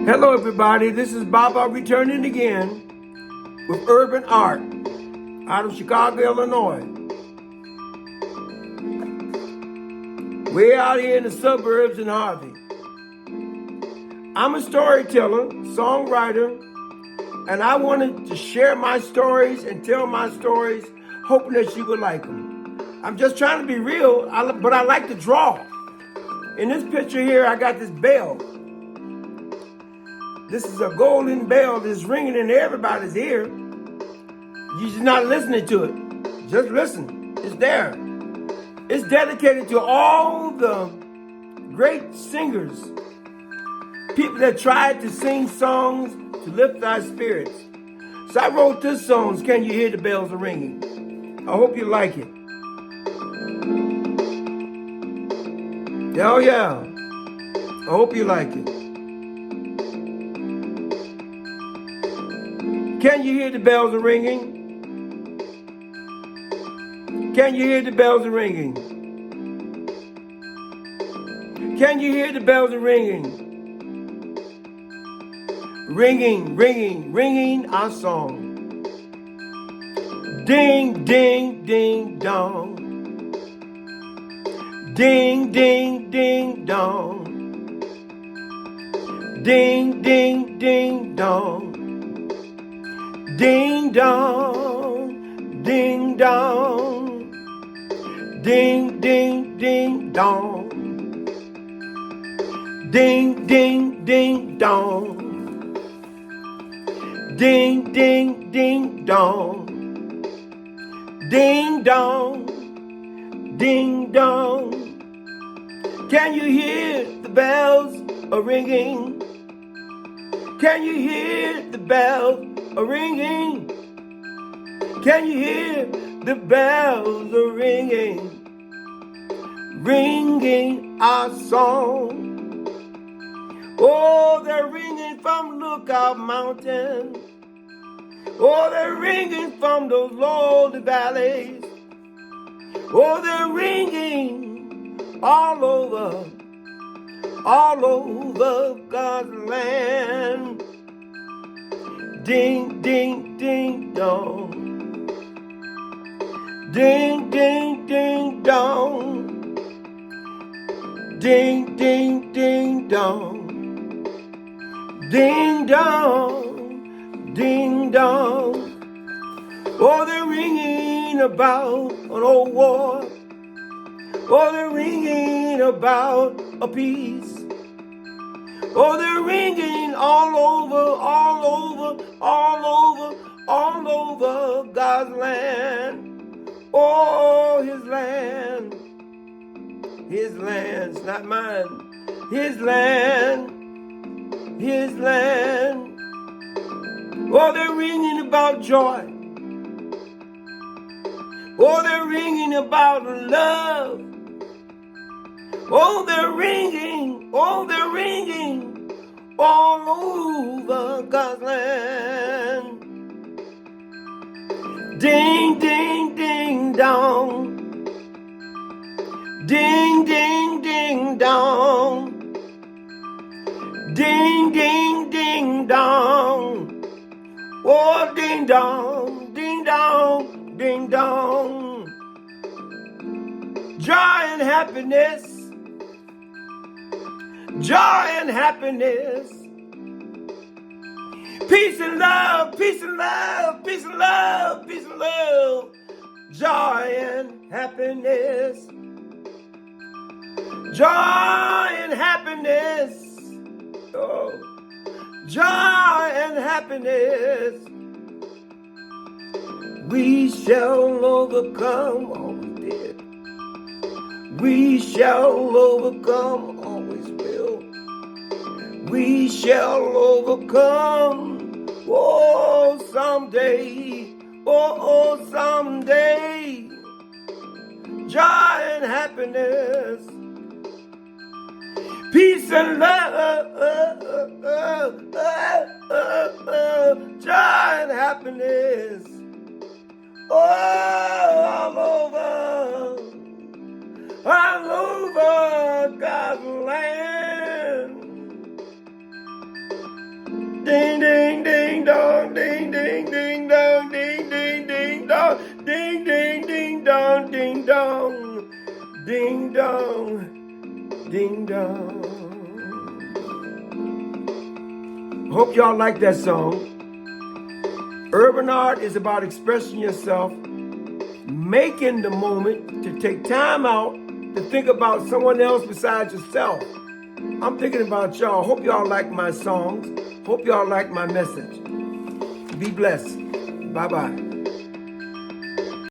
Hello, everybody. This is Baba returning again with Urban Art out of Chicago, Illinois. Way out here in the suburbs in Harvey. I'm a storyteller, songwriter, and I wanted to share my stories and tell my stories, hoping that you would like them. I'm just trying to be real, but I like to draw. In this picture here, I got this bell. This is a golden bell that's ringing in everybody's ear. You're just not listening to it. Just listen. It's there. It's dedicated to all the great singers, people that tried to sing songs to lift our spirits. So I wrote this song, Can You Hear the Bells Are Ringing? I hope you like it. Hell yeah. I hope you like it. Can you hear the bells are ringing? Can you hear the bells are ringing? Can you hear the bells are ringing? Ringing, ringing, ringing our song. Ding, ding, ding, dong. Ding, ding, ding, dong. Ding, ding, ding, dong. Ding dong, ding dong, ding ding ding dong, ding ding ding dong, ding ding ding dong, ding dong, ding dong. Can you hear the bells are ringing? Can you hear the bells are ringing? Can you hear the bells are ringing? Ringing our song. Oh, they're ringing from Lookout Mountain. Oh, they're ringing from those lonely valleys. Oh, they're ringing all over God's land. Ding, ding, ding, dong. Ding, ding, ding, dong. Ding, ding, ding, dong. Ding, dong, ding, dong. Oh, they're ringing about an old war. Oh, they're ringing about a peace. Oh, they're ringing all over God's land. Oh, His land's not mine. His land. Oh, they're ringing about joy. Oh, they're ringing about love. Oh, they're ringing all over God's land. Ding, ding, ding, dong. Ding, ding, ding, dong. Ding, ding, ding, dong. Oh, ding, dong, ding, dong, ding, dong. Joy and happiness. Joy and happiness. Peace and love, peace and love, peace and love, peace and love. Joy and happiness. Joy and happiness. Oh, joy and happiness. We shall overcome, always did. We shall overcome, always will. We shall overcome, oh, someday, oh, someday. Joy and happiness, peace and love, joy and happiness, oh, all over God's land. Ding dong, ding dong. Hope y'all like that song. Urban art is about expressing yourself, making the moment to take time out to think about someone else besides yourself. I'm thinking about y'all. Hope y'all like my songs. Hope y'all like my message. Be blessed. Bye-bye.